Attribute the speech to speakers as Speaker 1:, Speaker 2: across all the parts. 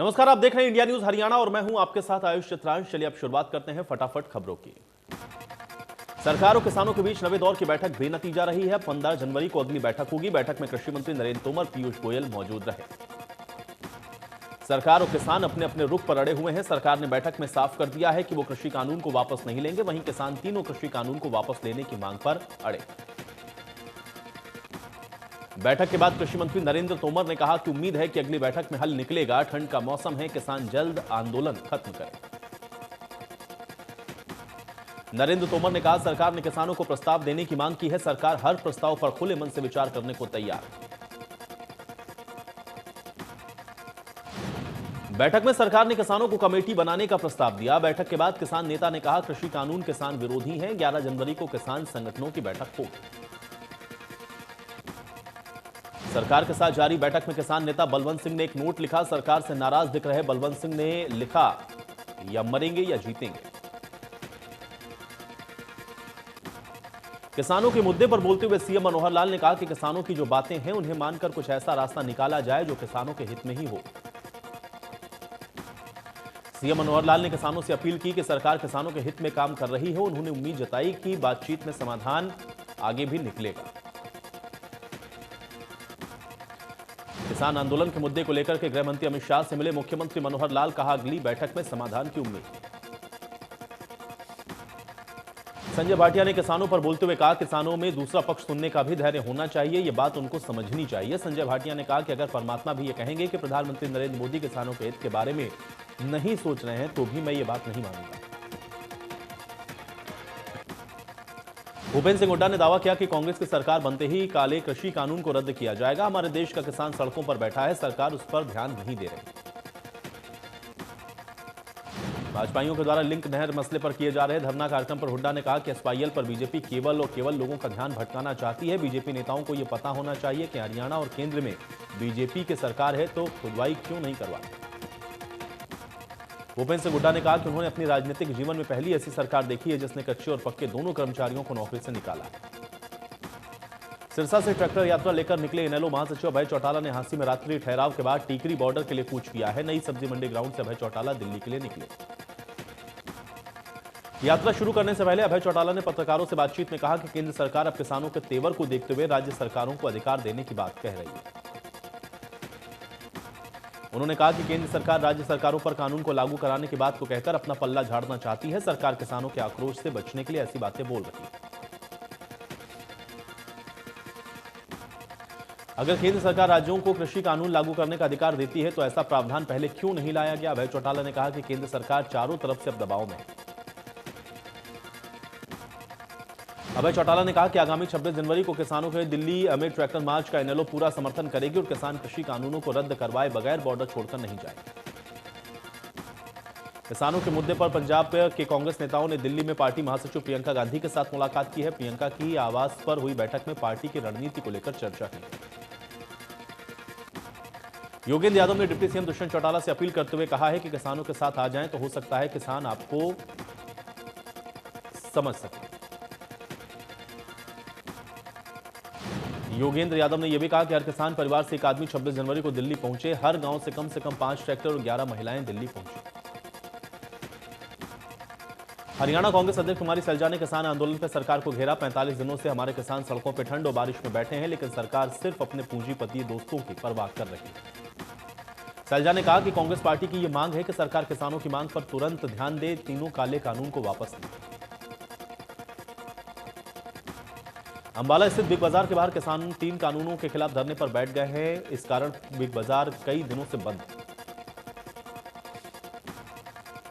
Speaker 1: नमस्कार, आप देख रहे हैं इंडिया न्यूज हरियाणा और मैं हूं आपके साथ आयुष चित्रांश। चलिए अब शुरुआत करते हैं फटाफट खबरों की। सरकार और किसानों के बीच नवे दौर की बैठक बेनतीजा रही है। 15 जनवरी को अगली बैठक होगी। बैठक में कृषि मंत्री नरेंद्र तोमर, पीयूष गोयल मौजूद रहे। सरकार और किसान अपने अपने रुख पर अड़े हुए हैं। सरकार ने बैठक में साफ कर दिया है कि वो कृषि कानून को वापस नहीं लेंगे। वहीं किसान तीनों कृषि कानून को वापस लेने की मांग पर अड़े। बैठक के बाद कृषि मंत्री नरेंद्र तोमर ने कहा कि उम्मीद है कि अगली बैठक में हल निकलेगा। ठंड का मौसम है, किसान जल्द आंदोलन खत्म करें। नरेंद्र तोमर ने कहा, सरकार ने किसानों को प्रस्ताव देने की मांग की है। सरकार हर प्रस्ताव पर खुले मन से विचार करने को तैयार है। बैठक में सरकार ने किसानों को कमेटी बनाने का प्रस्ताव दिया। बैठक के बाद किसान नेता ने कहा, कृषि कानून किसान विरोधी हैं। 11 जनवरी को किसान संगठनों की बैठक होगी। सरकार के साथ जारी बैठक में किसान नेता बलवंत सिंह ने एक नोट लिखा। सरकार से नाराज दिख रहे बलवंत सिंह ने लिखा, या मरेंगे या जीतेंगे। किसानों के मुद्दे पर बोलते हुए सीएम मनोहर लाल ने कहा कि किसानों की जो बातें हैं उन्हें मानकर कुछ ऐसा रास्ता निकाला जाए जो किसानों के हित में ही हो। सीएम मनोहर लाल ने किसानों से अपील की कि सरकार किसानों के हित में काम कर रही है। उन्होंने उम्मीद जताई कि बातचीत में समाधान आगे भी निकलेगा। किसान आंदोलन के मुद्दे को लेकर के गृह मंत्री अमित शाह से मिले मुख्यमंत्री मनोहर लाल, कहा अगली बैठक में समाधान की उम्मीद। संजय भाटिया ने किसानों पर बोलते हुए कहा, किसानों में दूसरा पक्ष सुनने का भी धैर्य होना चाहिए। यह बात उनको समझनी चाहिए। संजय भाटिया ने कहा कि अगर परमात्मा भी ये कहेंगे कि प्रधानमंत्री नरेंद्र मोदी किसानों के हित के बारे में नहीं सोच रहे हैं तो भी मैं ये बात नहीं मानूंगा। भूपेंद्र सिंह हुड्डा ने दावा किया कि कांग्रेस की सरकार बनते ही काले कृषि कानून को रद्द किया जाएगा। हमारे देश का किसान सड़कों पर बैठा है, सरकार उस पर ध्यान नहीं दे रही। भाजपाइयों के द्वारा लिंक नहर मसले पर किए जा रहे धरना कार्यक्रम पर हुड्डा ने कहा कि एसवाईएल पर बीजेपी केवल और केवल लोगों का ध्यान भटकाना चाहती है। बीजेपी नेताओं को यह पता होना चाहिए कि हरियाणा और केंद्र में बीजेपी की सरकार है तो खुदवाई क्यों नहीं करवाती। भूपेंद्र सिंह हुड्डा ने कहा कि उन्होंने अपनी राजनीतिक जीवन में पहली ऐसी सरकार देखी है जिसने कच्चे और पक्के दोनों कर्मचारियों को नौकरी से निकाला है। सिरसा से ट्रैक्टर यात्रा लेकर निकले इनेलो महासचिव अभय चौटाला ने हांसी में रात्रि ठहराव के बाद टीकरी बॉर्डर के लिए कूच किया है। नई सब्जी मंडी ग्राउंड से अभय चौटाला दिल्ली के लिए निकले। यात्रा शुरू करने से पहले अभय चौटाला ने पत्रकारों से बातचीत में कहा कि केंद्र सरकार अब किसानों के तेवर को देखते हुए राज्य सरकारों को अधिकार देने की बात कह रही है। उन्होंने कहा कि केंद्र सरकार राज्य सरकारों पर कानून को लागू कराने की बात को कहकर अपना पल्ला झाड़ना चाहती है। सरकार किसानों के आक्रोश से बचने के लिए ऐसी बातें बोल रही है। अगर केंद्र सरकार राज्यों को कृषि कानून लागू करने का अधिकार देती है तो ऐसा प्रावधान पहले क्यों नहीं लाया गया। अभय चौटाला ने कहा कि केंद्र सरकार चारों तरफ से अब दबाव में है। अभय चौटाला ने कहा कि आगामी 26 जनवरी को किसानों के दिल्ली में ट्रैक्टर मार्च का इनेलो पूरा समर्थन करेगी और किसान कृषि कानूनों को रद्द करवाए बगैर बॉर्डर छोड़कर नहीं जाएंगे। किसानों के मुद्दे पर पंजाब के कांग्रेस नेताओं ने दिल्ली में पार्टी महासचिव प्रियंका गांधी के साथ मुलाकात की है। प्रियंका की आवास पर हुई बैठक में पार्टी की रणनीति को लेकर चर्चा की। योगेंद्र यादव ने डिप्टी सीएम दुष्यंत चौटाला से अपील करते हुए कहा है कि किसानों के साथ आ जाएं तो हो सकता है किसान आपको समझ सके। योगेंद्र यादव ने यह भी कहा कि हर किसान परिवार से एक आदमी 26 जनवरी को दिल्ली पहुंचे। हर गांव से कम 5 ट्रैक्टर और 11 महिलाएं दिल्ली पहुंची। हरियाणा कांग्रेस अध्यक्ष कुमारी सैलजा ने किसान आंदोलन पर सरकार को घेरा। 45 दिनों से हमारे किसान सड़कों पर ठंड और बारिश में बैठे हैं, लेकिन सरकार सिर्फ अपने पूंजीपति दोस्तों की परवाह कर रही है। सैलजा ने कहा कि कांग्रेस पार्टी की यह मांग है कि सरकार किसानों की मांग पर तुरंत ध्यान दे, तीनों काले कानून को वापस ले। अंबाला स्थित बिग बाजार के बाहर किसान 3 कानूनों के खिलाफ धरने पर बैठ गए हैं। इस कारण बिग बाजार कई दिनों से बंद है।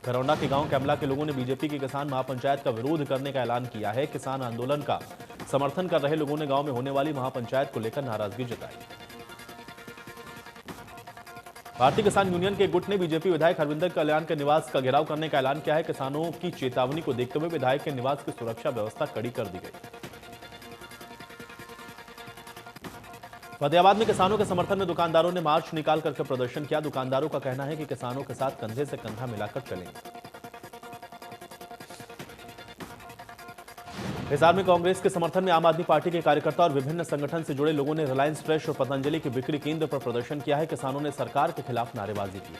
Speaker 1: घरौंडा के गांव कैमला के लोगों ने बीजेपी की किसान महापंचायत का विरोध करने का ऐलान किया है। किसान आंदोलन का समर्थन कर रहे लोगों ने गांव में होने वाली महापंचायत को लेकर नाराजगी जताई। भारतीय किसान यूनियन के गुट ने बीजेपी विधायक हरविंदर कल्याण के निवास का घेराव करने का ऐलान किया है। किसानों की चेतावनी को देखते हुए विधायक के निवास की सुरक्षा व्यवस्था कड़ी कर दी गई। फतेहाबाद में किसानों के समर्थन में दुकानदारों ने मार्च निकाल करके प्रदर्शन किया। दुकानदारों का कहना है कि किसानों के साथ कंधे से कंधा मिलाकर चलेंगे। हिसार में कांग्रेस के समर्थन में आम आदमी पार्टी के कार्यकर्ता और विभिन्न संगठन से जुड़े लोगों ने रिलायंस फ्रेश और पतंजलि के बिक्री केंद्र पर प्रदर्शन किया है। किसानों ने सरकार के खिलाफ नारेबाजी की।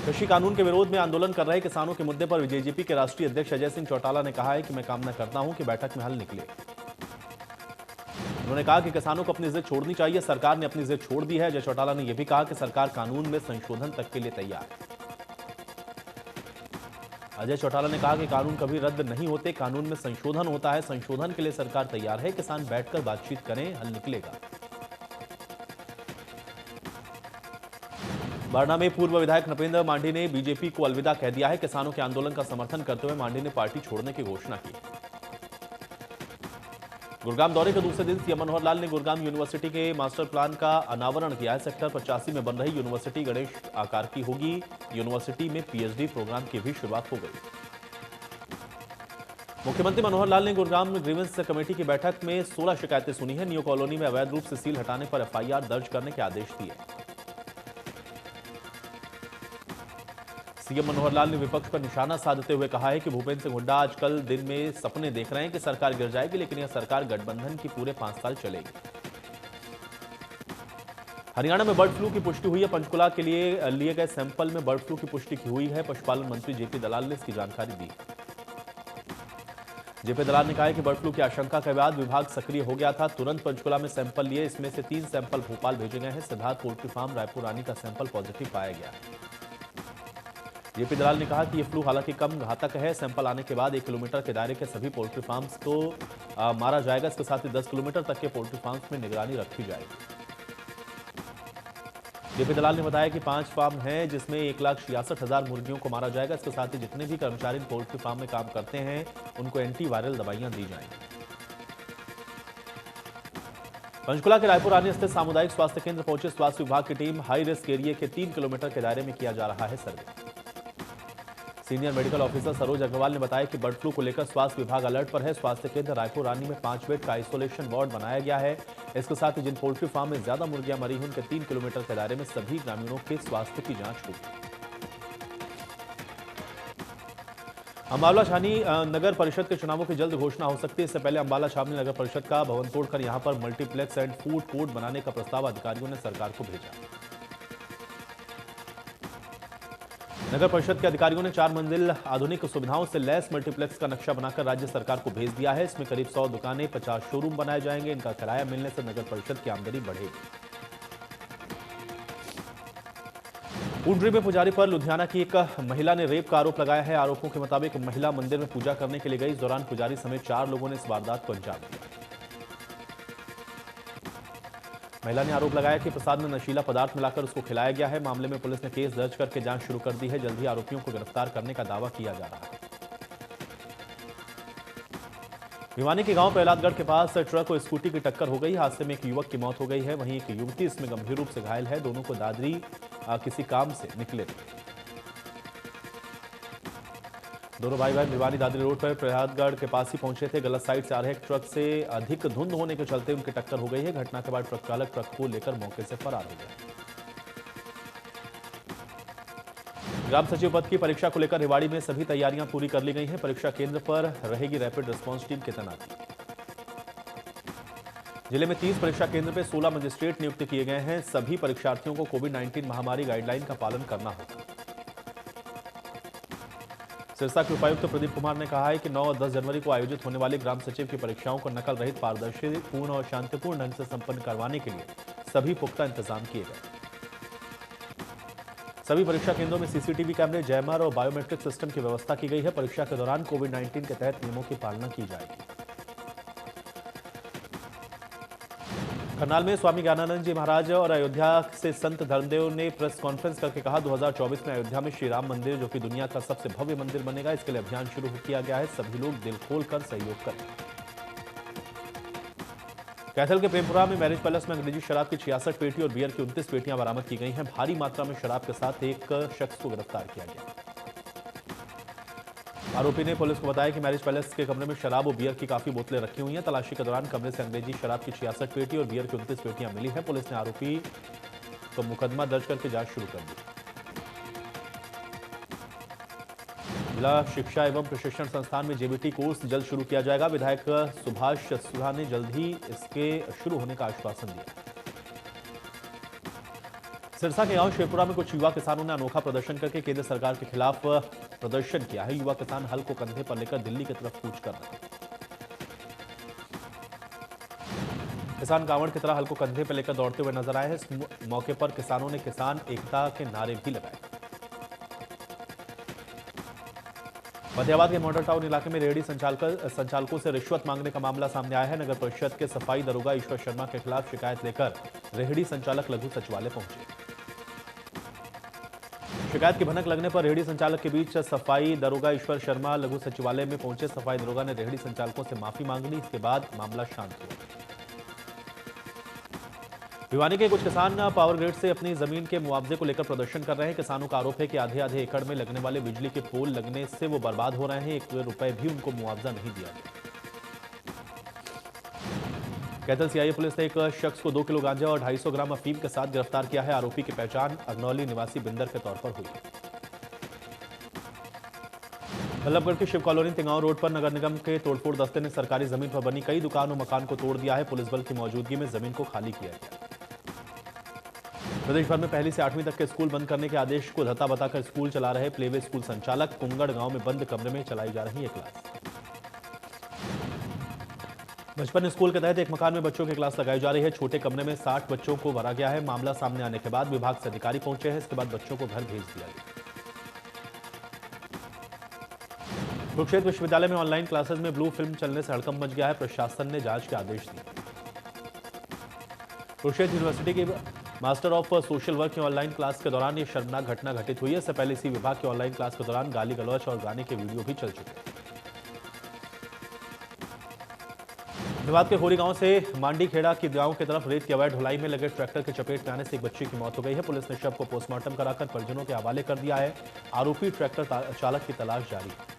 Speaker 1: कृषि कानून के विरोध में आंदोलन कर रहे किसानों के मुद्दे पर जेजेपी के राष्ट्रीय अध्यक्ष अजय सिंह चौटाला ने कहा है कि मैं कामना करता हूं कि बैठक में हल निकले। उन्होंने कहा कि किसानों को अपनी जिद छोड़नी चाहिए, सरकार ने अपनी जिद छोड़ दी है। अजय चौटाला ने यह भी कहा कि सरकार कानून में संशोधन तक के लिए तैयार है। अजय चौटाला ने कहा कि कानून कभी रद्द नहीं होते, कानून में संशोधन होता है। संशोधन के लिए सरकार तैयार है, किसान बैठकर बातचीत करें, हल निकलेगा। बारना में पूर्व विधायक नृपेंद्र मांडी ने बीजेपी को अलविदा कह दिया है। किसानों के आंदोलन का समर्थन करते हुए मांडी ने पार्टी छोड़ने की घोषणा की। गुरुग्राम दौरे के दूसरे दिन सीएम मनोहर लाल ने गुरुग्राम यूनिवर्सिटी के मास्टर प्लान का अनावरण किया है। सेक्टर 85 में बन रही यूनिवर्सिटी गणेश आकार की होगी। यूनिवर्सिटी में पीएचडी प्रोग्राम की भी शुरुआत हो गई। मुख्यमंत्री मनोहर लाल ने गुरुग्राम ग्रीवेंस कमेटी की बैठक में 16 शिकायतें सुनी है। न्यू कॉलोनी में अवैध रूप से सील हटाने पर एफआईआर दर्ज करने के आदेश दिए। सीएम मनोहर लाल ने विपक्ष पर निशाना साधते हुए कहा है कि भूपेंद्र सिंह हुड्डा आजकल दिन में सपने देख रहे हैं कि सरकार गिर जाएगी, लेकिन यह सरकार गठबंधन की पूरे 5 साल चलेगी। हरियाणा में बर्ड फ्लू की पुष्टि हुई है। पंचकुला के लिए गए सैंपल में बर्ड फ्लू की पुष्टि हुई है। पशुपालन मंत्री जेपी दलाल ने इसकी जानकारी दी। जेपी दलाल ने कहा है कि बर्ड फ्लू की आशंका के बाद विभाग सक्रिय हो गया था। तुरंत पंचकुला में सैंपल लिए, इसमें से 3 सैंपल भोपाल भेजे गए हैं। सिद्धार्थ पोल्ट्री फार्म रायपुर रानी का सैंपल पॉजिटिव पाया गया। जेपी दलाल ने कहा कि यह फ्लू हालांकि कम घातक है। सैंपल आने के बाद 1 किलोमीटर के दायरे के सभी पोल्ट्री फार्म्स को मारा जाएगा। इसके साथ ही 10 किलोमीटर तक के पोल्ट्री फार्म्स में निगरानी रखी जाएगी। जेपी दलाल ने बताया कि 5 फार्म हैं जिसमें 1,66,000 मुर्गियों को मारा जाएगा। इसके साथ ही जितने भी कर्मचारी पोल्ट्री फार्म में काम करते हैं उनको एंटीवायरल दवाइयां दी जाएंगी। पंचकुला के रायपुर रानी स्थित सामुदायिक स्वास्थ्य केंद्र पहुंचे स्वास्थ्य विभाग की टीम। हाई रिस्क एरिया के 3 किलोमीटर के दायरे में किया जा रहा है survey. Senior medical officer Saroj Agarwal ने बताया कि बर्ड फ्लू को लेकर स्वास्थ्य विभाग अलर्ट पर है। स्वास्थ्य केंद्र रायपुर रानी में 5 बेड का आइसोलेशन वार्ड बनाया गया है। इसके साथ ही जिन पोल्ट्री फार्म में ज्यादा मुर्गियां मरी हुई उनके 3 किलोमीटर के दायरे में सभी ग्रामीणों के स्वास्थ्य की जांच होगी। अंबाला छावनी नगर परिषद के चुनावों की जल्द घोषणा हो सकती है। इससे पहले अंबाला छावनी नगर परिषद का भवन तोड़कर यहां पर मल्टीप्लेक्स एंड फूड कोर्ट बनाने का प्रस्ताव अधिकारियों ने सरकार को भेजा। नगर परिषद के अधिकारियों ने 4 मंजिल आधुनिक सुविधाओं से लैस मल्टीप्लेक्स का नक्शा बनाकर राज्य सरकार को भेज दिया है। इसमें करीब 100 दुकानें, 50 शोरूम बनाए जाएंगे। इनका किराया मिलने से नगर परिषद की आमदनी बढ़ेगी। पूंडरी में पुजारी पर लुधियाना की एक महिला ने रेप का आरोप लगाया है। आरोपों के मुताबिक महिला मंदिर में पूजा करने के लिए गई। इस दौरान पुजारी समेत 4 लोगों ने इस वारदात को अंजाम दिया। महिला ने आरोप लगाया कि प्रसाद में नशीला पदार्थ मिलाकर उसको खिलाया गया है। मामले में पुलिस ने केस दर्ज करके जांच शुरू कर दी है। जल्द ही आरोपियों को गिरफ्तार करने का दावा किया जा रहा है। भिवानी के गांव प्रहलादगढ़ के पास ट्रक और स्कूटी की टक्कर हो गई। हादसे में एक युवक की मौत हो गई है, वहीं एक युवती इसमें गंभीर रूप से घायल है। दोनों को दादरी किसी काम से निकले थे। दोनों भाई भिवानी दादरी रोड पर प्रहलादगढ़ के पास ही पहुंचे थे। गलत साइड से आ रहे एक ट्रक से अधिक धुंध होने के चलते उनकी टक्कर हो गई है। घटना के बाद ट्रक चालक ट्रक को लेकर मौके से फरार हो गया। ग्राम सचिव पद की परीक्षा को लेकर रेवाड़ी में सभी तैयारियां पूरी कर ली गई हैं। परीक्षा केंद्र पर रहेगी रैपिड रिस्पांस टीम की तैनाती। जिले में 30 परीक्षा केंद्र पर 16 मजिस्ट्रेट नियुक्त किए गए हैं। सभी परीक्षार्थियों को कोविड-19 महामारी गाइडलाइन का पालन करना होगा। सिरसा के उपायुक्त प्रदीप कुमार ने कहा है कि 9 और 10 जनवरी को आयोजित होने वाली ग्राम सचिव की परीक्षाओं को नकल रहित, पारदर्शी, पूर्ण और शांतिपूर्ण ढंग से संपन्न करवाने के लिए सभी पुख्ता इंतजाम किए गए। सभी परीक्षा केंद्रों में सीसीटीवी कैमरे, जैमर और बायोमेट्रिक सिस्टम की व्यवस्था की गई है। परीक्षा के दौरान कोविड-19 के तहत नियमों की पालना की जाएगी। करनाल में स्वामी ज्ञानानंद जी महाराज और अयोध्या से संत धर्मदेव ने प्रेस कॉन्फ्रेंस करके कहा 2024 में अयोध्या में श्री राम मंदिर जो कि दुनिया का सबसे भव्य मंदिर बनेगा, इसके लिए अभियान शुरू किया गया है। सभी लोग दिल खोलकर सहयोग करें। कैथल के प्रेमपुरा में मैरिज पैलेस में अंग्रेजी शराब की 66 पेटी और बियर की 29 पेटियां बरामद की गई हैं। भारी मात्रा में शराब के साथ एक शख्स को गिरफ्तार किया गया। आरोपी ने पुलिस को बताया कि मैरिज पैलेस के कमरे में शराब और बियर की काफी बोतलें रखी हुई हैं। तलाशी के दौरान कमरे से अंग्रेजी शराब की 66 पेटी और बियर की 29 पेटियां मिली हैं। पुलिस ने आरोपी को मुकदमा दर्ज करके जांच शुरू कर दी। जिला शिक्षा एवं प्रशिक्षण संस्थान में जेबीटी कोर्स जल्द शुरू किया जाएगा। विधायक सुभाष सुधा ने जल्द ही इसके शुरू होने का आश्वासन दिया। सिरसा के गांव शेरपुरा में कुछ युवा किसानों ने अनोखा प्रदर्शन करके केंद्र सरकार के खिलाफ प्रदर्शन किया है। युवा किसान हल को कंधे पर लेकर दिल्ली की तरफ कूच कर रहे हैं। किसान कांवड़ की तरह हल को कंधे पर लेकर दौड़ते हुए नजर आए हैं। इस मौके पर किसानों ने किसान एकता के नारे भी लगाए। फतेहाबाद के मॉडल टाउन इलाके में रेहड़ी संचालकों से रिश्वत मांगने का मामला सामने आया है। नगर परिषद के सफाई दरोगा ईश्वर शर्मा के खिलाफ शिकायत लेकर रेहड़ी संचालक लघु सचिवालय पहुंचे। शिकायत की भनक लगने पर रेहड़ी संचालक के बीच सफाई दरोगा ईश्वर शर्मा लघु सचिवालय में पहुंचे। सफाई दरोगा ने रेहड़ी संचालकों से माफी मांग ली। इसके बाद मामला शांत हुआ। भिवानी के कुछ किसान पावर ग्रिड से अपनी जमीन के मुआवजे को लेकर प्रदर्शन कर रहे हैं। किसानों का आरोप है कि आधे आधे एकड़ में लगने वाले बिजली के पोल लगने से वो बर्बाद हो रहे हैं। 1 रुपए भी उनको मुआवजा नहीं दिया गया। कैथल सीआईए पुलिस ने एक शख्स को 2 किलो गांजा और 250 ग्राम अफीम के साथ गिरफ्तार किया है। आरोपी की पहचान अगनौली निवासी बिंदर के तौर पर हुई है। बल्लभगढ़ की शिव कॉलोनी तिगांव रोड पर नगर निगम के तोड़फोड़ दस्ते ने सरकारी जमीन पर बनी कई दुकान और मकान को तोड़ दिया है। पुलिस बल की मौजूदगी में जमीन को खाली किया गया। प्रदेश भर में 1ली से 8वीं तक के स्कूल बंद करने के आदेश को धत्ता बताकर स्कूल चला रहे प्लेवे स्कूल संचालक। कुंगड़ गांव में बंद कमरे में चलाई जा रही है क्लास। बचपन स्कूल के तहत एक मकान में बच्चों की क्लास लगाई जा रही है। छोटे कमरे में 60 बच्चों को भरा गया है। मामला सामने आने के बाद विभाग से अधिकारी पहुंचे हैं। इसके बाद बच्चों को घर भेज दिया गया। कुरुक्षेत्र विश्वविद्यालय में ऑनलाइन क्लासेस में ब्लू फिल्म चलने से हड़कंप मच गया है। प्रशासन ने जांच के आदेश दिए। कुरुक्षेत्र यूनिवर्सिटी की मास्टर ऑफ सोशल वर्क की ऑनलाइन क्लास के दौरान यह शर्मनाक घटना घटित हुई है। इससे पहले इसी विभाग की ऑनलाइन क्लास के दौरान गाली गलौच और गाने के वीडियो भी चल चुके हैं। धनबाद के खोरी गांव से मांडी खेड़ा की गांव की तरफ रेत की अवैध ढुलाई में लगे ट्रैक्टर के चपेट में आने से एक बच्चे की मौत हो गई है। पुलिस ने शव को पोस्टमार्टम कराकर परिजनों के हवाले कर दिया है। आरोपी ट्रैक्टर चालक की तलाश जारी है।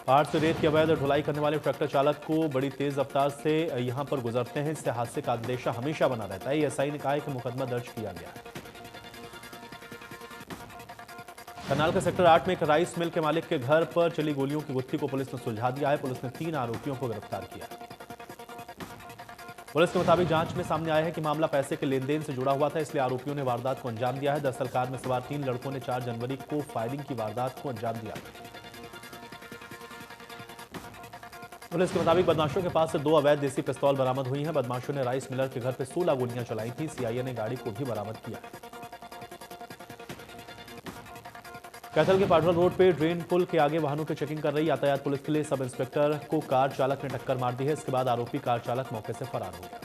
Speaker 1: पहाड़ से रेत की अवैध ढुलाई करने वाले ट्रैक्टर चालक को बड़ी तेज रफ्तार से यहां पर गुजरते हैं। इससे हादसे का अंदेशा हमेशा बना रहता है। एएसआई ने कहा है कि मुकदमा दर्ज किया गया है। करनाल के सेक्टर 8 में एक राइस मिल के मालिक के घर पर चली गोलियों की गुत्थी को पुलिस ने सुलझा दिया है। पुलिस ने 3 आरोपियों को गिरफ्तार किया है। पुलिस के मुताबिक जांच में सामने आया है कि मामला पैसे के लेन देन से जुड़ा हुआ था, इसलिए आरोपियों ने वारदात को अंजाम दिया है। दरअसल कार में सवार 3 लड़कों ने 4 जनवरी को फायरिंग की वारदात को अंजाम दिया। पुलिस के मुताबिक बदमाशों के पास से 2 अवैध देसी पिस्तौल बरामद हुई हैं। बदमाशों ने राइस मिलर के घर पर 16 गोलियां चलाई थी। सीआईए ने गाड़ी को भी बरामद किया। कैथल के पाटवल रोड पे ड्रेन पुल के आगे वाहनों की चेकिंग कर रही यातायात पुलिस के लिए सब इंस्पेक्टर को कार चालक ने टक्कर मार दी है। इसके बाद आरोपी कार चालक मौके से फरार हो गया।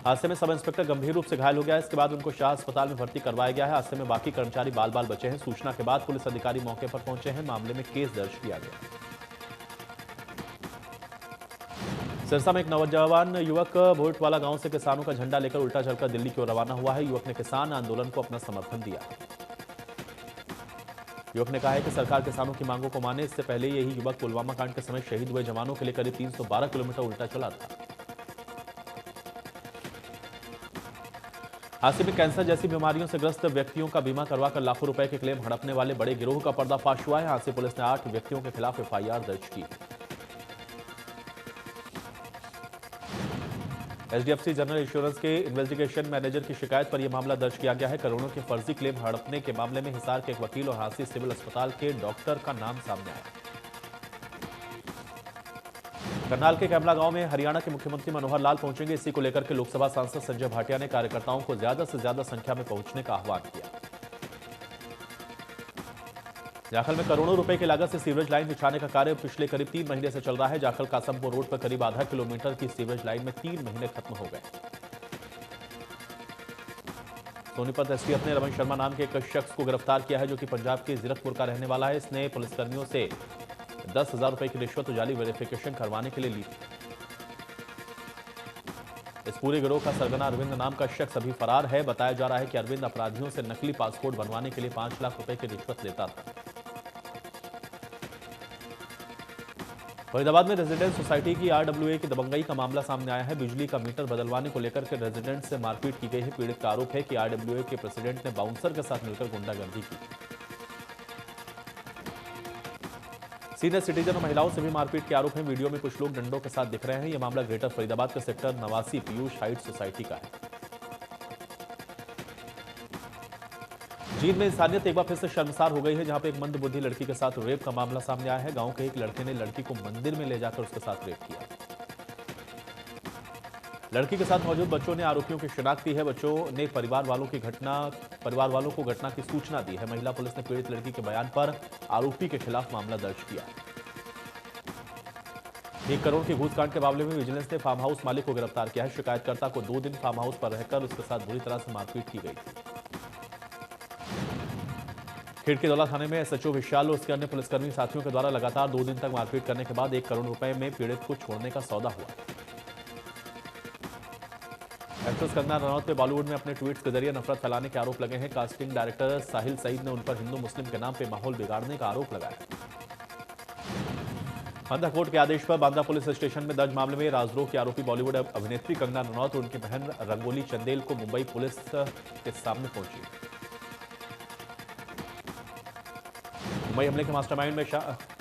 Speaker 1: हादसे में सब इंस्पेक्टर गंभीर रूप से घायल हो गया। इसके बाद उनको शाह अस्पताल में भर्ती करवाया गया है। हादसे में बाकी कर्मचारी बाल बाल बचे हैं। सूचना के बाद पुलिस अधिकारी मौके पर पहुंचे हैं। मामले में केस दर्ज किया गया। सिरसा में एक नौजवान युवक भोटवाला गांव से किसानों का झंडा लेकर उल्टा चलकर दिल्ली की ओर रवाना हुआ है। युवक ने किसान आंदोलन को अपना समर्थन दिया। युवक ने कहा है कि सरकार किसानों की मांगों को माने। इससे पहले यही युवक पुलवामा कांड के समय शहीद हुए जवानों के लिए करीब 312 किलोमीटर उल्टा चला था। हादसे में कैंसर जैसी बीमारियों से ग्रस्त व्यक्तियों का बीमा करवाकर लाखों रुपए के क्लेम हड़पने वाले बड़े गिरोह का पर्दाफाश हुआ है। हादसे पुलिस ने 8 व्यक्तियों के खिलाफ एफआईआर दर्ज की। एचडीएफसी जनरल इंश्योरेंस के इन्वेस्टिगेशन मैनेजर की शिकायत पर यह मामला दर्ज किया गया है। करोड़ों के फर्जी क्लेम हड़पने के मामले में हिसार के एक वकील और हांसी सिविल अस्पताल के डॉक्टर का नाम सामने आया। करनाल के कैमला गांव में हरियाणा के मुख्यमंत्री मनोहर लाल पहुंचेंगे। इसी को लेकर के लोकसभा सांसद संजय भाटिया ने कार्यकर्ताओं को ज्यादा से ज्यादा संख्या में पहुंचने का आह्वान किया। जाखल में करोड़ों रुपए की लागत से सीवरेज लाइन बिछाने का कार्य पिछले करीब 3 महीने से चल रहा है। जाखल कासमपुर रोड पर करीब आधा किलोमीटर की सीवरेज लाइन में 3 महीने खत्म हो गए। सोनीपत एसटीएफ ने रमन शर्मा नाम के एक शख्स को गिरफ्तार किया है, जो कि पंजाब के जीरकपुर का रहने वाला है। इसने पुलिसकर्मियों से 10,000 रुपए की रिश्वत जाली वेरिफिकेशन करवाने के लिए ली। इस पूरे गिरोह का सरगना अरविंद नाम का शख्स अभी फरार है। बताया जा रहा है कि अरविंद अपराधियों से नकली पासपोर्ट बनवाने के लिए 5 लाख रुपए की रिश्वत लेता था। फरीदाबाद में रेजिडेंट सोसाइटी की आरडब्ल्यूए की दबंगई का मामला सामने आया है। बिजली का मीटर बदलवाने को लेकर के रेजिडेंट से मारपीट की गई है। पीड़ित का आरोप है कि आरडब्ल्यूए के प्रेसिडेंट ने बाउंसर के साथ मिलकर गुंडागर्दी की। सीनियर सिटीजन और महिलाओं से भी मारपीट के आरोप हैं। वीडियो में कुछ लोग डंडों के साथ दिख रहे हैं। यह मामला ग्रेटर फरीदाबाद के सेक्टर 89 पीयूष हाइट सोसाइटी का है। जींद में इंसानियत एक बार फिर से शर्मसार हो गई है, जहां पर एक मंदबुद्धि लड़की के साथ रेप का मामला सामने आया है। गांव के एक लड़के ने लड़की को मंदिर में ले जाकर उसके साथ रेप किया। लड़की के साथ मौजूद बच्चों ने आरोपियों की शिनाख्त की है। बच्चों ने परिवार वालों को घटना की सूचना दी है। महिला पुलिस ने पीड़ित लड़की के बयान पर आरोपी के खिलाफ मामला दर्ज किया। 1 करोड़ की घूसकांड के मामले में विजिलेंस ने फार्म हाउस मालिक को गिरफ्तार किया है। शिकायतकर्ता को 2 दिन फार्म हाउस पर रहकर उसके साथ बुरी तरह से मारपीट की गई थी। खिड़कीदौला थाने में एसएचओ विशाल और उसके अन्य पुलिसकर्मी साथियों के द्वारा लगातार 2 दिन तक मारपीट करने के बाद 1 करोड़ रुपए में पीड़ित को छोड़ने का सौदा हुआ। एक्ट्रेस कंगना रनौत पे बॉलीवुड में अपने ट्वीट्स के जरिए नफरत फैलाने के आरोप लगे हैं। कास्टिंग डायरेक्टर साहिल सईद ने उन पर हिंदू मुस्लिम के नाम पे माहौल बिगाड़ने का आरोप लगाया। बांदा कोर्ट के आदेश पर बांदा पुलिस स्टेशन में दर्ज मामले में राजद्रोह की आरोपी बॉलीवुड अभिनेत्री कंगना रनौत और उनकी बहन रंगोली चंदेल को मुंबई पुलिस के सामने पहुंची। मुंबई हमले के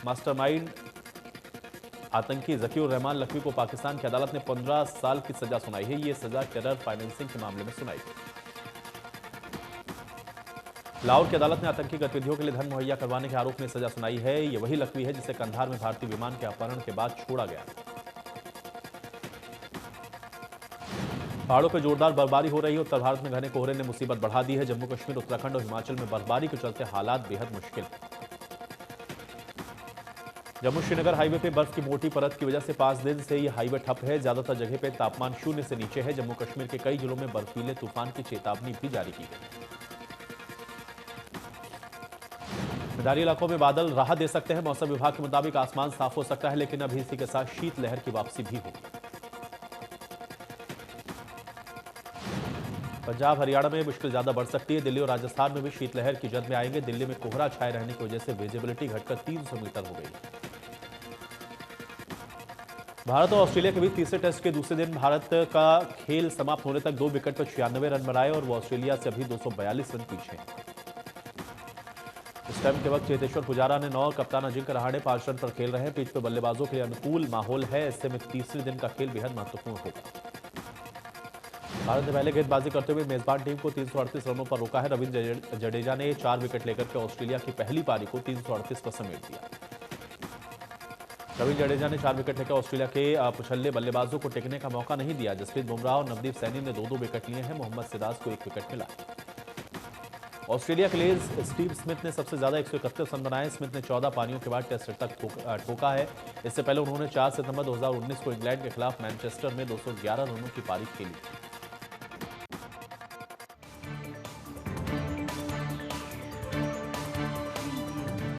Speaker 1: मास्टरमाइंड आतंकी ज़कीउर रहमान लखवी को पाकिस्तान की अदालत ने 15 साल की सजा सुनाई है। यह सजा टेरर फाइनेंसिंग के मामले में सुनाई गई। लाहौर की अदालत ने आतंकी गतिविधियों के लिए धन मुहैया करवाने के आरोप में सजा सुनाई है। यह वही लखवी है जिसे कंधार में भारतीय विमान के अपहरण के बाद छोड़ा गया। पहाड़ों पर जोरदार बर्फबारी हो रही है। उत्तर भारत में घने कोहरे ने मुसीबत बढ़ा दी है। जम्मू कश्मीर, उत्तराखंड और हिमाचल में बर्फबारी के चलते हालात बेहद मुश्किल है। जम्मू श्रीनगर हाईवे पे बर्फ की मोटी परत की वजह से 5 दिन से यह हाईवे ठप है। ज्यादातर जगह पे तापमान 0 से नीचे है। जम्मू कश्मीर के कई जिलों में बर्फीले तूफान की चेतावनी भी जारी की गई। मैदानी इलाकों में बादल राहत दे सकते हैं। मौसम विभाग के मुताबिक आसमान साफ हो सकता है, लेकिन अभी इसी के साथ शीतलहर की वापसी भी होगी। पंजाब हरियाणा में मुश्किल ज्यादा बढ़ सकती है। दिल्ली और राजस्थान में भी शीतलहर की जद में आएंगे। दिल्ली में कोहरा छाए रहने की वजह से विजिबिलिटी घटकर 300 मीटर हो गई। भारत और ऑस्ट्रेलिया के बीच तीसरे टेस्ट के दूसरे दिन भारत का खेल समाप्त होने तक 2 विकेट पर 96 रन बनाए और वो ऑस्ट्रेलिया से अभी 242 रन पीछे हैं। इस टाइम के वक्त चेतेश्वर पुजारा ने 9 और कप्तान अजिंक्य रहाणे 5 रन पर खेल रहे हैं। पिच पर बल्लेबाजों के लिए अनुकूल माहौल है। ऐसे में तीसरे दिन का खेल बेहद महत्वपूर्ण होगा। भारत ने पहले गेंदबाजी करते हुए मेजबान टीम को 338 रनों पर रोका है। रविंद्र जडेजा ने 4 विकेट लेकर के ऑस्ट्रेलिया की पहली पारी को 338 पर समेट दिया। रविंद्र जडेजा ने 4 विकेट लेकर ऑस्ट्रेलिया के पिछले बल्लेबाजों को टिकने का मौका नहीं दिया। जसप्रीत बुमराह और नवदीप सैनी ने 2-2 विकेट लिए हैं। मोहम्मद सिराज को 1 विकेट मिला। ऑस्ट्रेलिया के लिए स्टीव स्मिथ ने सबसे ज्यादा 131 रन बनाए। स्मिथ ने 14 पारियों के बाद टेस्ट तक ठोका है। इससे पहले उन्होंने 4 सितंबर 2019 को इंग्लैंड के खिलाफ मैनचेस्टर में 211 रनों की पारी खेली।